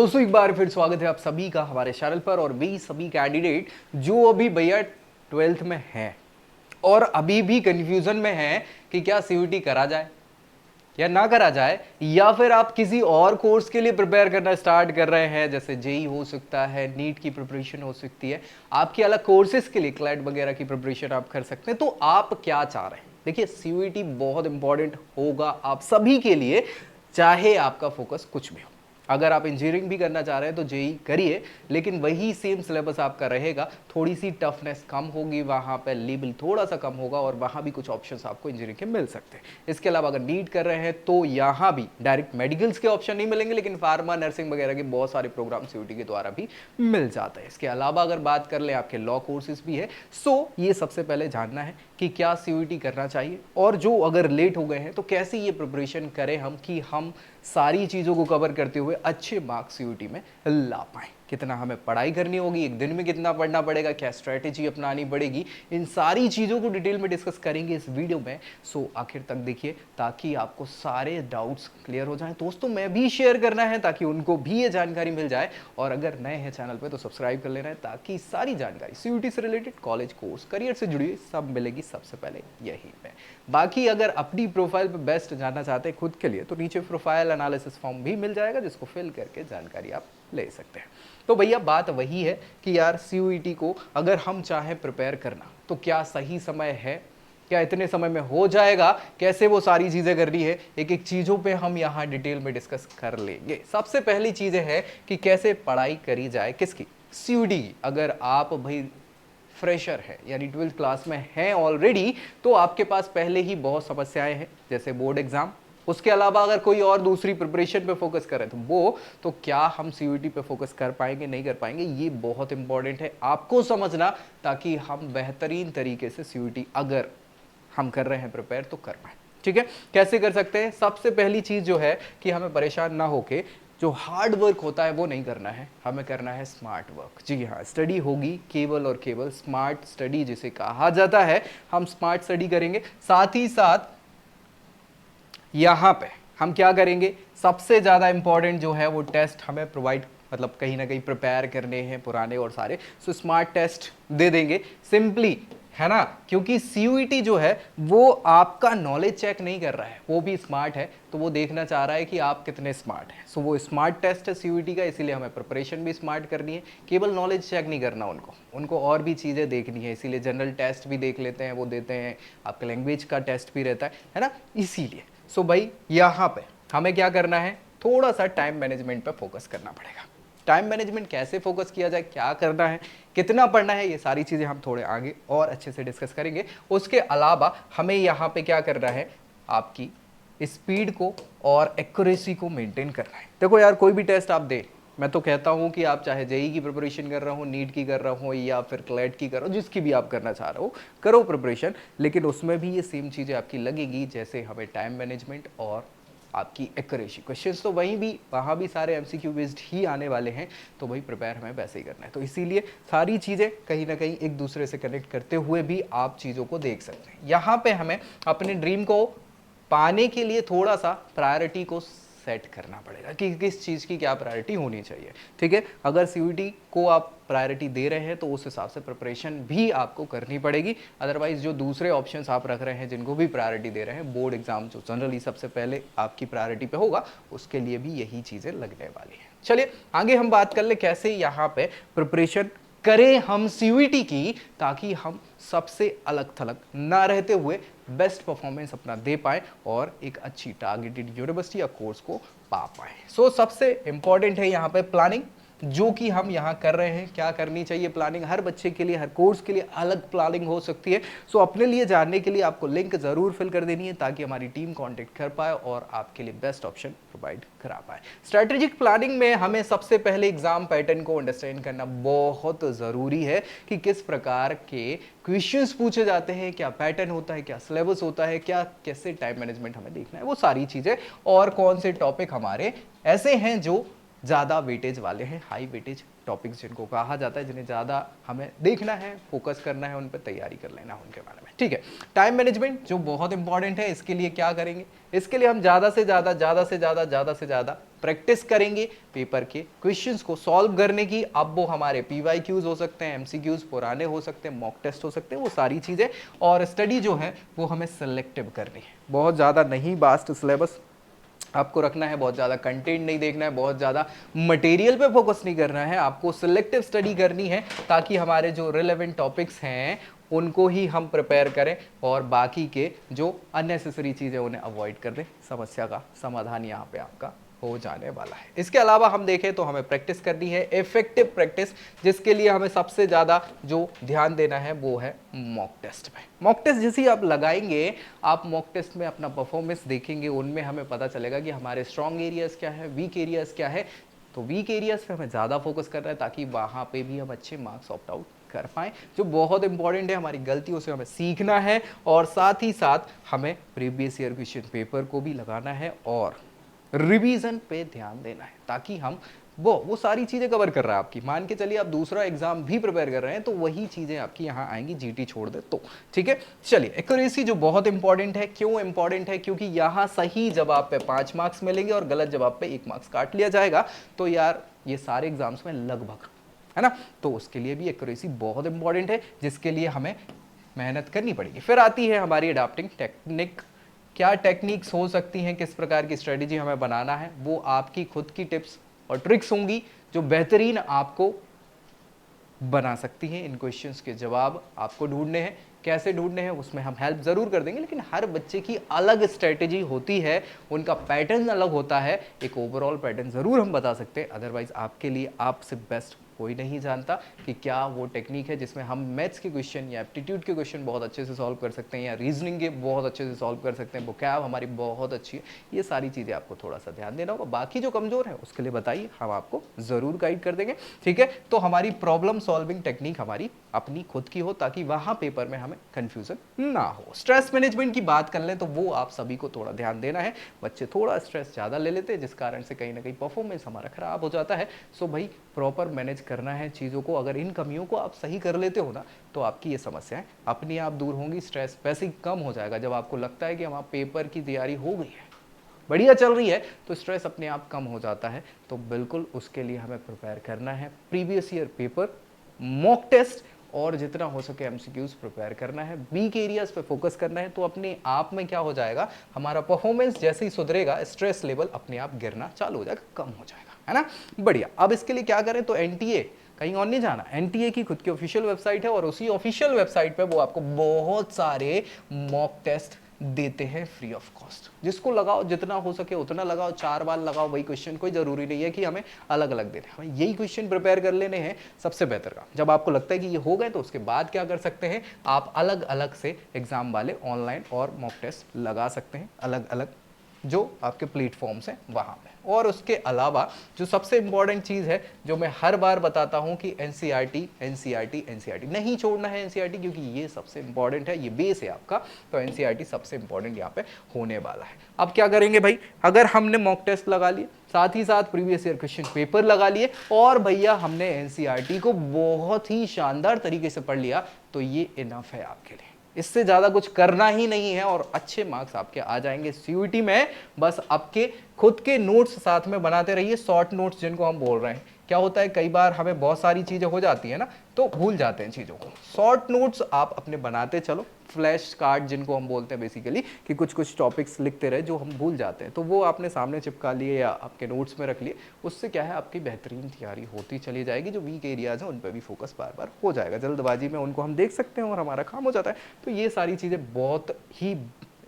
दोस्तों एक बार फिर स्वागत है आप सभी का हमारे चैनल पर और भी सभी कैंडिडेट जो अभी भैया 12th में हैं और अभी भी कंफ्यूजन में हैं कि क्या सीयूटी करा जाए या ना करा जाए, या फिर आप किसी और कोर्स के लिए प्रिपेयर करना स्टार्ट कर रहे हैं, जैसे जेई हो सकता है, नीट की प्रिपरेशन हो सकती है, आपके अलग कोर्सेज के लिए क्लैट वगैरह की प्रिपरेशन आप कर सकते हैं। तो आप क्या चाह रहे हैं? देखिए, सीयूटी बहुत इंपॉर्टेंट होगा आप सभी के लिए, चाहे आपका फोकस कुछ भी हो। अगर आप इंजीनियरिंग भी करना चाह रहे हैं तो जेई करिए, लेकिन वही सेम सिलेबस आपका रहेगा, थोड़ी सी टफनेस कम होगी, वहाँ पे लेवल थोड़ा सा कम होगा और वहाँ भी कुछ ऑप्शंस आपको इंजीनियरिंग के मिल सकते हैं। इसके अलावा अगर नीट कर रहे हैं तो यहाँ भी डायरेक्ट मेडिकल्स के ऑप्शन नहीं मिलेंगे, लेकिन फार्मा, नर्सिंग वगैरह के बहुत सारे प्रोग्राम सीयूटी के द्वारा भी मिल जाते हैं। इसके अलावा अगर बात कर ले, आपके लॉ कोर्सेज भी है। सो ये सबसे पहले जानना है कि क्या सीयूटी करना चाहिए, और जो अगर लेट हो गए हैं तो कैसे ये प्रिपरेशन करें हम कि हम सारी चीज़ों को कवर करते हुए अच्छे मार्क्स सीयूटी में ला पाएं। कितना हमें पढ़ाई करनी होगी, एक दिन में कितना पढ़ना पड़ेगा, क्या स्ट्रैटेजी अपनानी पड़ेगी, इन सारी चीज़ों को डिटेल में डिस्कस करेंगे इस वीडियो में। सो आखिर तक देखिए ताकि आपको सारे डाउट्स क्लियर हो जाएं। दोस्तों में भी शेयर करना है ताकि उनको भी ये जानकारी मिल जाए, और अगर नए हैं चैनल पे तो सब्सक्राइब कर लेना है ताकि सारी जानकारी सीयूटी से रिलेटेड, कॉलेज, कोर्स, करियर से जुड़ी हुई सब मिलेगी सबसे पहले यहीं पे। बाकी अगर अपनी प्रोफाइल पे बेस्ट जानना चाहते हैं खुद के लिए तो नीचे प्रोफाइल एनालिसिस फॉर्म भी मिल जाएगा, जिसको फिल करके जानकारी आप ले सकते हैं। तो भैया बात वही है कि यार सीयूईटी को अगर हम चाहें प्रिपेयर करना तो क्या सही समय है, क्या इतने समय में हो जाएगा, कैसे वो सारी चीज़ें करनी है, एक एक चीज़ों पे हम यहाँ डिटेल में डिस्कस कर लेंगे। सबसे पहली चीज़ें है कि कैसे पढ़ाई करी जाए, किसकी, सीयूईटी की। अगर आप भाई फ्रेशर है यानी 12th क्लास में हैं ऑलरेडी, तो आपके पास पहले ही बहुत समस्याएं हैं, जैसे बोर्ड एग्जाम। उसके अलावा अगर कोई और दूसरी प्रिपरेशन पे फोकस करें तो क्या हम सीयूईटी पे फोकस कर पाएंगे, नहीं कर पाएंगे, ये बहुत इंपॉर्टेंट है आपको समझना, ताकि हम बेहतरीन तरीके से सीयूईटी अगर हम कर रहे हैं प्रिपेयर तो कर पाए। ठीक है, कैसे कर सकते हैं? सबसे पहली चीज जो है कि हमें परेशान ना होके जो हार्ड वर्क होता है वो नहीं करना है, हमें करना है स्मार्ट वर्क। जी हाँ, स्टडी होगी केवल और केवल स्मार्ट स्टडी जिसे कहा जाता है, हम स्मार्ट स्टडी करेंगे। साथ ही साथ यहाँ पे हम क्या करेंगे, सबसे ज़्यादा इंपॉर्टेंट जो है वो टेस्ट हमें प्रोवाइड, मतलब कहीं ना कहीं प्रिपेयर करने हैं पुराने और सारे। सो स्मार्ट टेस्ट दे देंगे सिंपली, है ना, क्योंकि सीयूईटी जो है वो आपका नॉलेज चेक नहीं कर रहा है, वो भी स्मार्ट है तो वो देखना चाह रहा है कि आप कितने स्मार्ट हैं। सो वो स्मार्ट टेस्ट है सीयूईटी का, इसीलिए हमें प्रिपरेशन भी स्मार्ट करनी है, केवल नॉलेज चेक नहीं करना उनको और भी चीज़ें देखनी है। इसीलिए जनरल टेस्ट भी देख लेते हैं, वो देते हैं, आपका लैंग्वेज का टेस्ट भी रहता है ना, इसीलिए। सो भाई यहाँ पे हमें क्या करना है, थोड़ा सा टाइम मैनेजमेंट पे फोकस करना पड़ेगा। टाइम मैनेजमेंट कैसे फोकस किया जाए, क्या करना है, कितना पढ़ना है, ये सारी चीज़ें हम थोड़े आगे और अच्छे से डिस्कस करेंगे। उसके अलावा हमें यहाँ पे क्या करना है, आपकी स्पीड को और एक्यूरेसी को मेंटेन करना है। देखो यार, कोई भी टेस्ट आप दे, मैं तो कहता हूँ कि आप चाहे जेई की प्रिपरेशन कर रहे हो, नीट की कर रहे हो, या फिर क्लैट की कर रहे हो, जिसकी भी आप करना चाह रहे हो करो प्रिपरेशन, लेकिन उसमें भी ये सेम चीज़ें आपकी लगेगी, जैसे हमें टाइम मैनेजमेंट और आपकी एक्यूरेसी। क्वेश्चंस तो वहाँ भी सारे एमसीक्यू बेस्ड ही आने वाले हैं, तो वही प्रिपेयर हमें वैसे ही करना है। तो इसीलिए सारी चीज़ें कहीं ना कहीं एक दूसरे से कनेक्ट करते हुए भी आप चीज़ों को देख सकते हैं। यहाँ पे हमें अपने ड्रीम को पाने के लिए थोड़ा सा प्रायोरिटी को सेट करना पड़ेगा कि किस चीज़ की क्या प्रायोरिटी होनी चाहिए। ठीक है, अगर सीयूईटी को आप प्रायोरिटी दे रहे हैं तो उस हिसाब से प्रिपरेशन भी आपको करनी पड़ेगी। अदरवाइज जो दूसरे ऑप्शंस आप रख रहे हैं जिनको भी प्रायोरिटी दे रहे हैं, बोर्ड एग्जाम जो जनरली सबसे पहले आपकी प्रायोरिटी पे होगा, उसके लिए भी यही चीज़ें लगने वाली हैं। चलिए आगे हम बात कर ले कैसे यहाँ पे प्रिपरेशन करें हम सीयूईटी की, ताकि हम सबसे अलग थलग ना रहते हुए बेस्ट परफॉर्मेंस अपना दे पाए और एक अच्छी टारगेटेड यूनिवर्सिटी या कोर्स को पा पाए। सो सबसे इंपॉर्टेंट है यहाँ पे प्लानिंग, जो कि हम यहाँ कर रहे हैं। क्या करनी चाहिए प्लानिंग, हर बच्चे के लिए, हर कोर्स के लिए अलग प्लानिंग हो सकती है। सो अपने लिए जानने के लिए आपको लिंक जरूर फिल कर देनी है, ताकि हमारी टीम कांटेक्ट कर पाए और आपके लिए बेस्ट ऑप्शन प्रोवाइड करा पाए। स्ट्रेटेजिक प्लानिंग में हमें सबसे पहले एग्जाम पैटर्न को अंडरस्टैंड करना बहुत जरूरी है कि किस प्रकार के क्वेश्चंस पूछे जाते हैं, क्या पैटर्न होता है, क्या सिलेबस होता है, क्या कैसे टाइम मैनेजमेंट हमें देखना है, वो सारी चीजें, और कौन से टॉपिक हमारे ऐसे हैं जो ज़्यादा वेटेज वाले हैं, हाई वेटेज टॉपिक्स जिनको कहा जाता है, जिन्हें ज़्यादा हमें देखना है, फोकस करना है, उन पर तैयारी कर लेना है उनके बारे में। ठीक है, टाइम मैनेजमेंट जो बहुत इंपॉर्टेंट है, इसके लिए क्या करेंगे, इसके लिए हम ज़्यादा से ज़्यादा प्रैक्टिस करेंगे पेपर के क्वेश्चंस को सॉल्व करने की। अब वो हमारे पीवाईक्यूज हो सकते हैं, एमसीक्यूज पुराने हो सकते हैं, मॉक टेस्ट हो सकते हैं, वो सारी चीज़ें। और स्टडी जो है वो हमें सेलेक्टिव करनी है, बहुत ज़्यादा नहीं वास्ट सिलेबस आपको रखना है, बहुत ज़्यादा कंटेंट नहीं देखना है, बहुत ज़्यादा मटेरियल पे फोकस नहीं करना है, आपको सिलेक्टिव स्टडी करनी है ताकि हमारे जो रिलेवेंट टॉपिक्स हैं उनको ही हम प्रिपेयर करें और बाकी के जो अननेसेसरी चीज़ें उन्हें अवॉइड कर दें। समस्या का समाधान यहाँ पे आपका हो जाने वाला है। इसके अलावा हम देखें तो हमें प्रैक्टिस करनी है, इफेक्टिव प्रैक्टिस, जिसके लिए हमें सबसे ज़्यादा जो ध्यान देना है वो है मॉक टेस्ट में। मॉक टेस्ट जैसे ही आप लगाएंगे, आप मॉक टेस्ट में अपना परफॉर्मेंस देखेंगे, उनमें हमें पता चलेगा कि हमारे स्ट्रॉन्ग एरियाज़ क्या है, वीक एरियाज़ क्या है। तो वीक एरियाज़ पे हमें ज़्यादा फोकस करना है ताकि वहाँ पे भी हम अच्छे मार्क्स ऑप्ट आउट कर पाएँ। जो बहुत इंपॉर्टेंट है, हमारी गलतियों से हमें सीखना है और साथ ही साथ हमें प्रीवियस ईयर क्वेश्चन पेपर को भी लगाना है और रिवीजन पे ध्यान देना है ताकि हम वो सारी चीज़ें कवर कर रहा है आपकी। मान के चलिए आप दूसरा एग्जाम भी प्रिपेयर कर रहे हैं तो वही चीज़ें आपकी यहाँ आएंगी, जीटी छोड़ दे तो। ठीक है, चलिए एक्यूरेसी जो बहुत इंपॉर्टेंट है। क्यों इंपॉर्टेंट है? क्योंकि यहाँ सही जवाब पे 5 मार्क्स मिलेंगे और गलत जवाब पे 1 मार्क्स काट लिया जाएगा। तो यार ये सारे एग्जाम्स में लगभग, है ना, तो उसके लिए भी एक्यूरेसी बहुत इंपॉर्टेंट है, जिसके लिए हमें मेहनत करनी पड़ेगी। फिर आती है हमारी अडॉप्टिंग टेक्निक। क्या टेक्निक्स हो सकती हैं, किस प्रकार की स्ट्रेटेजी हमें बनाना है, वो आपकी खुद की टिप्स और ट्रिक्स होंगी जो बेहतरीन आपको बना सकती हैं। इन क्वेश्चंस के जवाब आपको ढूंढने हैं, कैसे ढूंढने हैं उसमें हम हेल्प ज़रूर कर देंगे, लेकिन हर बच्चे की अलग स्ट्रेटेजी होती है, उनका पैटर्न अलग होता है। एक ओवरऑल पैटर्न ज़रूर हम बता सकते हैं, अदरवाइज आपके लिए आपसे बेस्ट कोई नहीं जानता कि क्या वो टेक्निक है जिसमें हम मैथ्स के क्वेश्चन या एप्टीट्यूड के क्वेश्चन बहुत अच्छे से सॉल्व कर सकते हैं या रीजनिंग के बहुत अच्छे से सॉल्व कर सकते हैं, वोकैब हमारी बहुत अच्छी है। ये सारी चीज़ें आपको थोड़ा सा ध्यान देना होगा। बाकी जो कमज़ोर है उसके लिए बताइए, हम आपको ज़रूर गाइड कर देंगे। ठीक है, तो हमारी प्रॉब्लम सॉल्विंग टेक्निक हमारी अपनी खुद की हो ताकि वहाँ पेपर में हमें कन्फ्यूज़न ना हो। स्ट्रेस मैनेजमेंट की बात कर लें तो वो आप सभी को थोड़ा ध्यान देना है। बच्चे थोड़ा स्ट्रेस ज़्यादा ले लेते हैं जिस कारण से कहीं ना कहीं परफॉर्मेंस हमारा ख़राब हो जाता है। सो भाई प्रॉपर मैनेज करना है चीज़ों को। अगर इन कमियों को आप सही कर लेते हो ना तो आपकी ये समस्याएं अपने आप दूर होंगी, स्ट्रेस वैसे ही कम हो जाएगा। जब आपको लगता है कि हमारा पेपर की तैयारी हो गई है, बढ़िया चल रही है, तो स्ट्रेस अपने आप कम हो जाता है। तो बिल्कुल उसके लिए हमें प्रिपेयर करना है, previous year paper, mock test और जितना हो सके एमसीक्यूज प्रिपेयर करना है, वीक एरियाज पे फोकस करना है। तो अपने आप में क्या हो जाएगा, हमारा परफॉर्मेंस जैसे ही सुधरेगा, स्ट्रेस लेवल अपने आप गिरना चालू हो जाएगा, कम हो जाएगा, है ना। बढ़िया। अब इसके लिए क्या करें, तो एनटीए, कहीं और नहीं जाना, एनटीए की खुद की ऑफिशियल वेबसाइट है और उसी ऑफिशियल वेबसाइट पे वो आपको बहुत सारे मॉक टेस्ट देते हैं फ्री ऑफ कॉस्ट। जिसको लगाओ, जितना हो सके उतना लगाओ, 4 बार लगाओ वही क्वेश्चन। कोई जरूरी नहीं है कि हमें अलग अलग देने, हमें यही क्वेश्चन प्रिपेयर कर लेने हैं, सबसे बेहतर काम। जब आपको लगता है कि ये हो गए तो उसके बाद क्या कर सकते हैं, आप अलग अलग से एग्जाम वाले ऑनलाइन और मॉक टेस्ट लगा सकते हैं, अलग अलग जो आपके प्लेटफॉर्म्स हैं वहाँ पे। और उसके अलावा जो सबसे इंपॉर्टेंट चीज़ है, जो मैं हर बार बताता हूँ कि एनसीईआरटी नहीं छोड़ना है एनसीईआरटी, क्योंकि ये सबसे इंपॉर्टेंट है, ये बेस है आपका। तो एनसीईआरटी सबसे इंपॉर्टेंट यहाँ पे होने वाला है। अब क्या करेंगे भाई, अगर हमने मॉक टेस्ट लगा लिए, साथ ही साथ प्रीवियस ईयर क्वेश्चन पेपर लगा लिए और भैया हमने एनसीईआरटी को बहुत ही शानदार तरीके से पढ़ लिया, तो ये इनफ है आपके लिए। इससे ज़्यादा कुछ करना ही नहीं है और अच्छे मार्क्स आपके आ जाएंगे सीयूईटी में। बस आपके खुद के नोट्स साथ में बनाते रहिए, शॉर्ट नोट्स जिनको हम बोल रहे हैं। क्या होता है, कई बार हमें बहुत सारी चीज़ें हो जाती है ना, तो भूल जाते हैं चीज़ों को। शॉर्ट नोट्स आप अपने बनाते चलो, फ्लैश कार्ड जिनको हम बोलते हैं बेसिकली, कि कुछ कुछ टॉपिक्स लिखते रहे जो हम भूल जाते हैं, तो वो आपने सामने चिपका लिए या आपके नोट्स में रख लिए। उससे क्या है, आपकी बेहतरीन तैयारी होती चली जाएगी। जो वीक एरियाज हैं उन पर भी फोकस बार बार हो जाएगा, जल्दबाजी में उनको हम देख सकते हैं और हमारा काम हो जाता है। तो ये सारी चीज़ें बहुत ही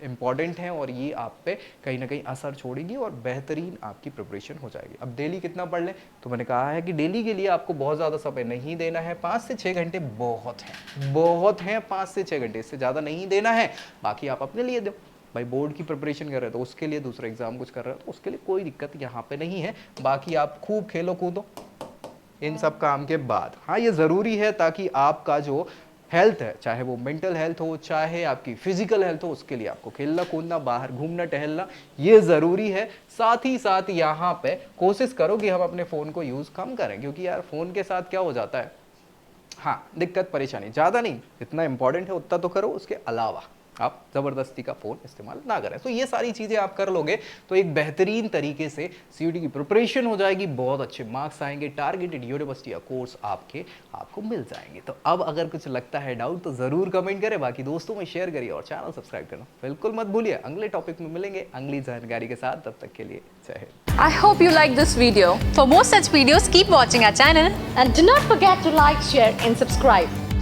इंपॉर्टेंट हैं और ये आप पे कहीं ना कहीं असर छोड़ेगी और बेहतरीन आपकी प्रिपरेशन हो जाएगी। अब डेली कितना पढ़ लें, तो मैंने कहा है कि डेली के लिए आपको बहुत ज़्यादा समय नहीं देना है। 5 से 6 घंटे बहुत हैं, 5 से 6 घंटे, इससे ज़्यादा नहीं देना है। बाकी आप अपने लिए दो भाई, बोर्ड की प्रिपरेशन कर रहे हो तो उसके लिए, दूसरा एग्जाम कुछ कर रहे हो तो उसके लिए कोई दिक्कत यहाँ पे नहीं है। बाकी आप खूब खेलो कूदो इन सब काम के बाद। हाँ, ये ज़रूरी है ताकि आपका जो हेल्थ है, चाहे वो मेंटल हेल्थ हो चाहे आपकी फिजिकल हेल्थ हो, उसके लिए आपको खेलना कूदना, बाहर घूमना टहलना ये ज़रूरी है। साथ ही साथ यहाँ पे कोशिश करो कि हम अपने फ़ोन को यूज़ कम करें, क्योंकि यार फ़ोन के साथ क्या हो जाता है, हाँ दिक्कत परेशानी ज़्यादा नहीं, जितना इंपॉर्टेंट है उतना तो करो, उसके अलावा आप ज़बरदस्ती का फ़ोन इस्तेमाल ना करें। तो ये सारी चीज़ें आप कर लोगे तो एक बेहतरीन तरीके से सीयूईटी की प्रिपरेशन हो जाएगी, बहुत अच्छे मार्क्स आएंगे, टारगेटेड यूनिवर्सिटी या कोर्स आपको मिल जाएंगे। तो अब अगर कुछ लगता है डाउट तो ज़रूर कमेंट करें, बाकी दोस्तों में शेयर करिए और चैनल सब्सक्राइब करना बिल्कुल मत भूलिए। अगले टॉपिक में मिलेंगे अगली जानकारी के साथ, तब तक के लिए जय Hind. I hope you like this video. For more such videos, keep watching our channel. And do not forget to like, share and subscribe.